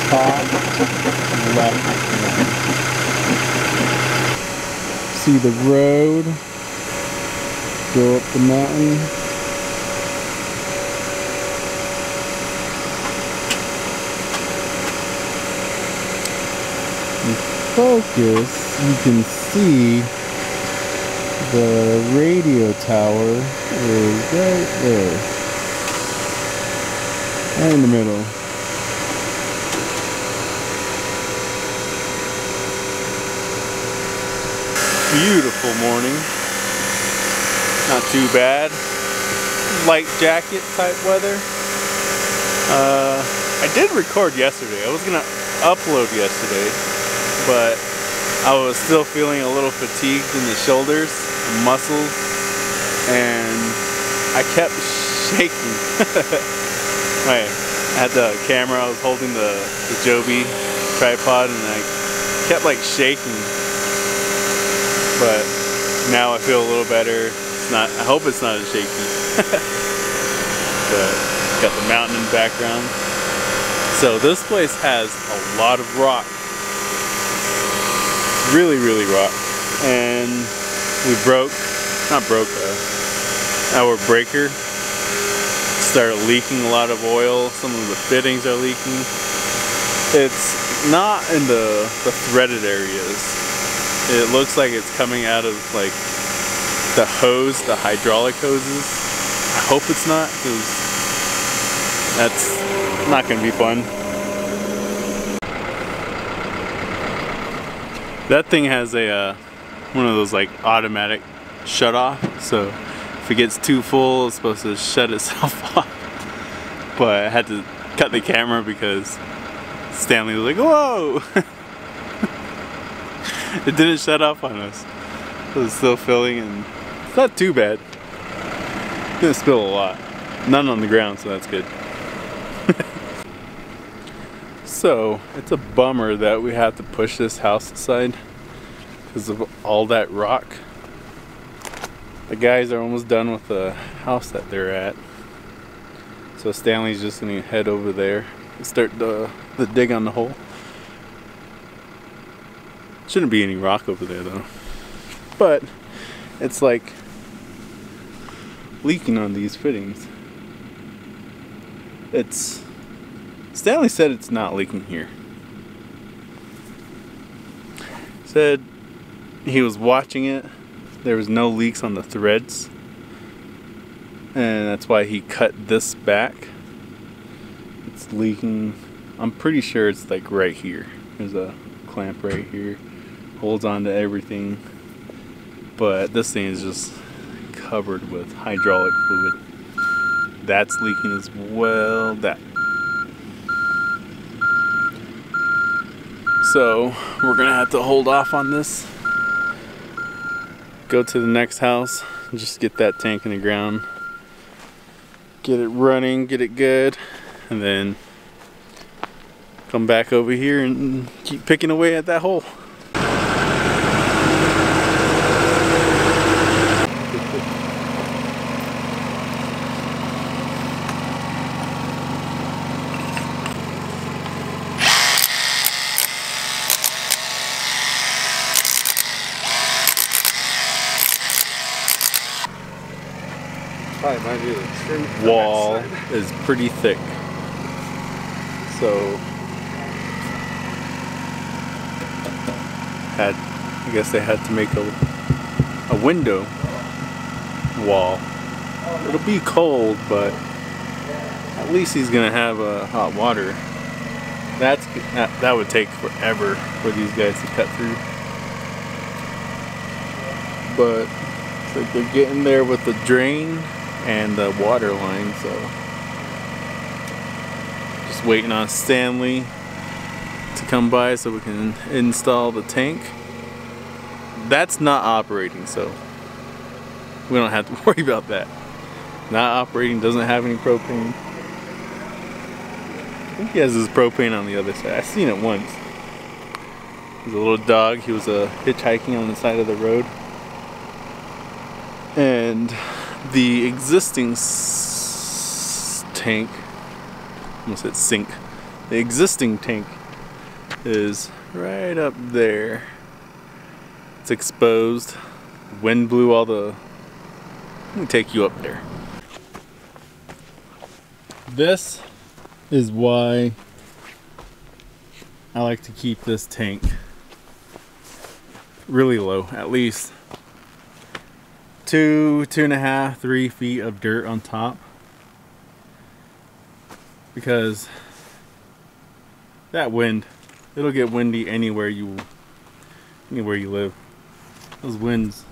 top left. See the road, go up the mountain. In focus, you can see the radio tower is right there, right in the middle. Beautiful morning, not too bad, light jacket type weather. I did record yesterday. I was gonna upload yesterday, but I was still feeling a little fatigued in the shoulders and muscles, and I kept shaking. I had the camera, I was holding the Joby tripod, and I kept like shaking. But now I feel a little better. It's not, I hope it's not as shaky. But got the mountain in the background. So this place has a lot of rock. Really rock. And we our breaker started leaking a lot of oil. Some of the fittings are leaking. It's not in the threaded areas. It looks like it's coming out of like the hose, the hydraulic hoses. I hope it's not, because that's not going to be fun. That thing has a one of those like automatic shut off, so if it gets too full, it's supposed to shut itself off. But I had to cut the camera because Stanley was like, "Whoa!" It didn't shut off on us. It was still filling, and it's not too bad. Didn't spill a lot. None on the ground, so that's good. So, it's a bummer that we have to push this house aside because of all that rock. The guys are almost done with the house that they're at. So Stanley's just gonna head over there and start the dig on the hole. Shouldn't be any rock over there though. But it's like leaking on these fittings. Stanley said it's not leaking here. Said he was watching it. There was no leaks on the threads. And that's why he cut this back. It's leaking. I'm pretty sure it's like right here. There's a clamp right here. Holds on to everything. But this thing is just covered with hydraulic fluid. That's leaking as well. So we're gonna have to hold off on this. Go to the next house and just get that tank in the ground. Get it running, get it good, and then come back over here and keep picking away at that hole. Wall is pretty thick, so I guess they had to make a window wall. It'll be cold, but at least he's gonna have hot water. That would take forever for these guys to cut through, but it's like they're getting there with the drain and the water line, so just waiting on Stanley to come by so we can install the tank. That's not operating, so we don't have to worry about that. Not operating, doesn't have any propane. I think he has his propane on the other side. I've seen it once. There's a little dog. He was hitchhiking on the side of the road, and the existing tank, almost said sink, the existing tank is right up there. It's exposed. Wind blew all the... Let me take you up there. This is why I like to keep this tank really low, at least 2.5, 3 feet of dirt on top, because that wind, it'll get windy anywhere you live. Those winds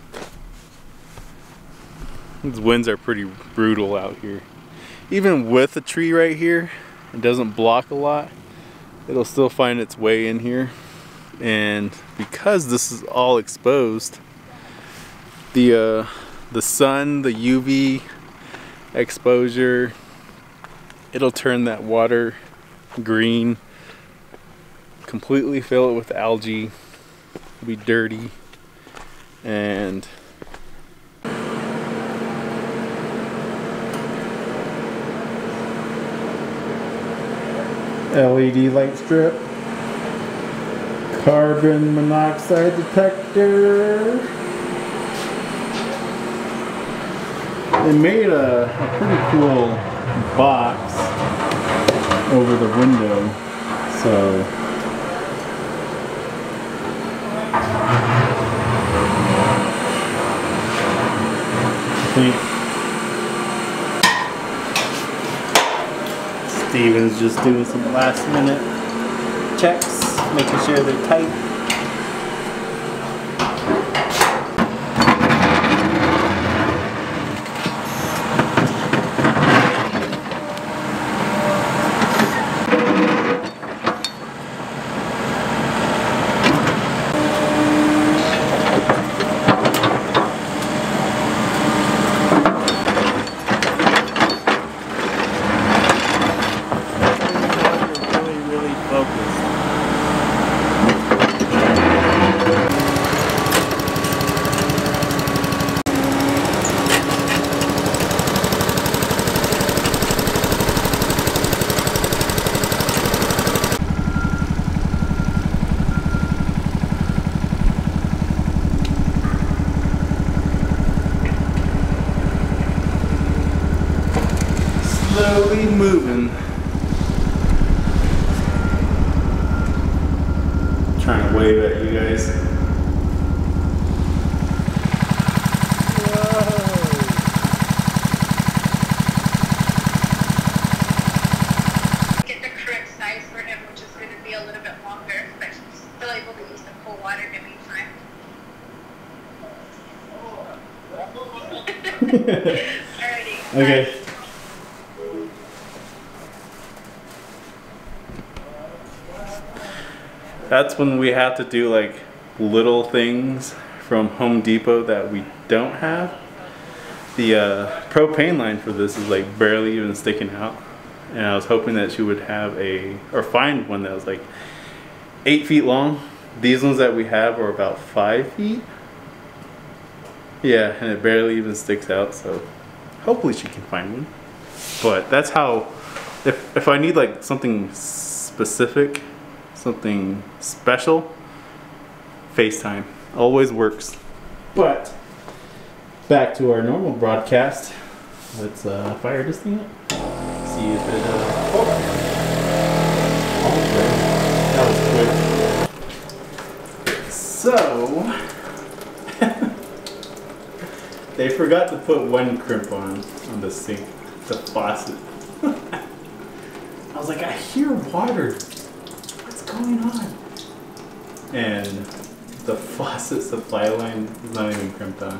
are pretty brutal out here. Even with a tree right here, it doesn't block a lot, it'll still find its way in here. And because this is all exposed, the sun, the UV exposure, it'll turn that water green, completely fill it with algae, it'll be dirty, and LED light strip, carbon monoxide detector. They made a pretty cool box over the window, so I think Steven's just doing some last minute checks, making sure they're tight. Slowly moving. Trying to wave at you guys. Whoa. Get the correct size for him, which is going to be a little bit longer, but he's still able to use the cold water in the meantime. Alrighty. Okay. That's when we have to do like little things from Home Depot that we don't have. The propane line for this is like barely even sticking out, and I was hoping that she would have or find one that was like 8 feet long. These ones that we have are about 5 feet. Yeah, and it barely even sticks out, so hopefully she can find one. But that's how, if I need like something specific, something special, FaceTime always works. But back to our normal broadcast. Let's fire this thing up. See if it okay. That was quick. So they forgot to put one crimp on the sink, the faucet. I was like, I hear water. What's going on? And the faucet supply line is not even crimped on.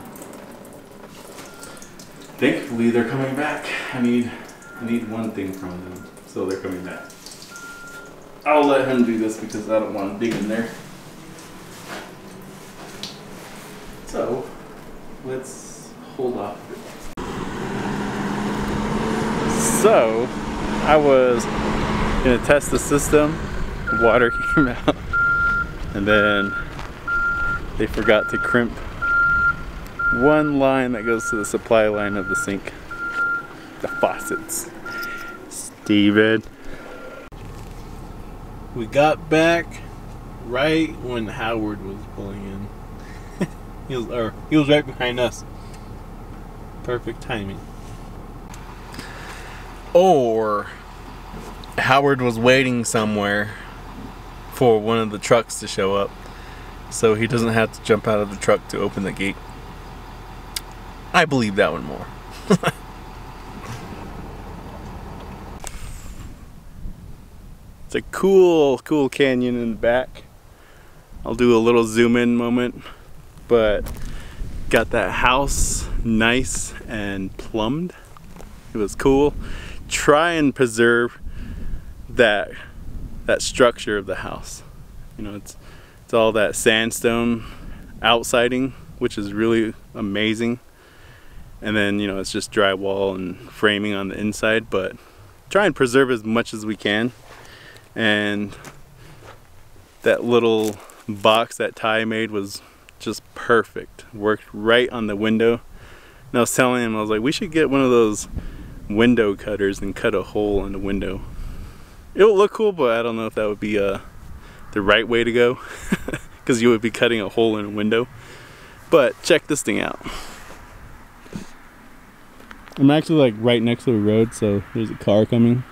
Thankfully, they're coming back. I need one thing from them, so they're coming back. I'll let him do this because I don't want to dig in there. So let's hold off. So I was gonna test the system. Water came out, and then they forgot to crimp one line that goes to the supply line of the sink, the faucets. David. We got back right when Howard was pulling in. he was right behind us. Perfect timing. Or Howard was waiting somewhere for one of the trucks to show up, so he doesn't have to jump out of the truck to open the gate. I believe that one more. It's a cool canyon in the back. I'll do a little zoom in moment, but got that house nice and plumbed. It was cool. Try and preserve that structure of the house. You know, it's all that sandstone outsiding, which is really amazing. And then, you know, it's just drywall and framing on the inside, but try and preserve as much as we can. And that little box that Ty made was just perfect. Worked right on the window. And I was telling him, I was like, we should get one of those window cutters and cut a hole in the window. It will look cool, but I don't know if that would be the right way to go, because you would be cutting a hole in a window. But check this thing out. I'm actually like right next to the road, so there's a car coming.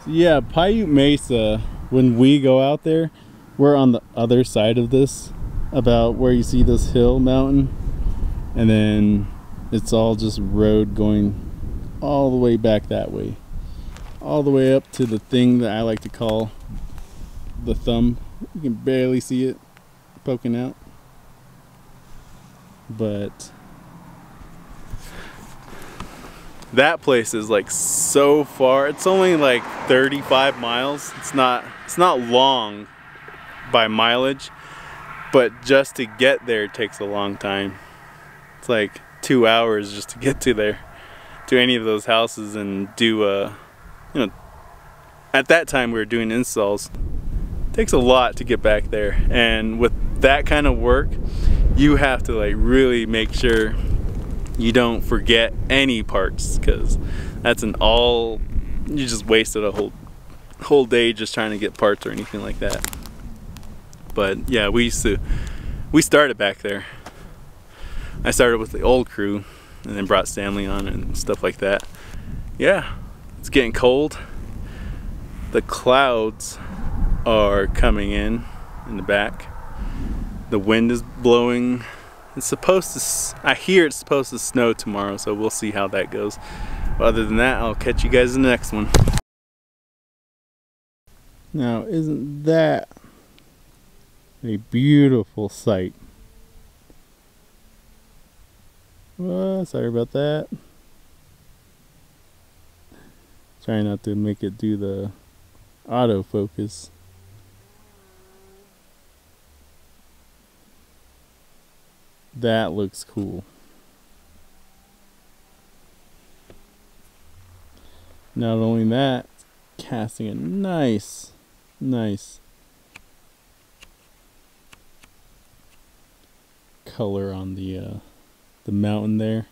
Yeah, Paiute Mesa, when we go out there, we're on the other side of this, about where you see this hill mountain, and then it's all just road going all the way back that way, all the way up to the thing that I like to call the thumb. You can barely see it poking out, but that place is like so far. It's only like 35 miles. It's not long by mileage, but just to get there takes a long time. It's like 2 hours just to get to there, to any of those houses, and do you know, at that time we were doing installs. It takes a lot to get back there, and with that kind of work you have to like really make sure you don't forget any parts, because that's you just wasted a whole day just trying to get parts or anything like that. But yeah, we started back there. I started with the old crew and then brought Stanley on and stuff like that. Yeah, it's getting cold. The clouds are coming in the back. The wind is blowing. It's supposed to, I hear it's supposed to snow tomorrow, so we'll see how that goes. But other than that, I'll catch you guys in the next one. Now, isn't that a beautiful sight? Sorry about that. Trying not to make it do the autofocus. That looks cool. Not only that, it's casting a nice color on the mountain there.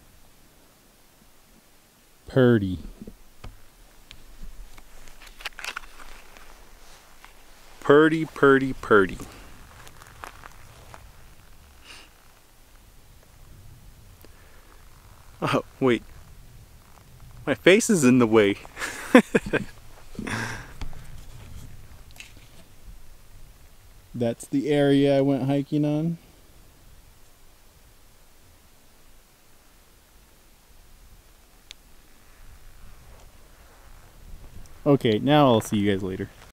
Purdy. Purdy, purdy, purdy. Oh, wait. My face is in the way. That's the area I went hiking on. Okay, now I'll see you guys later.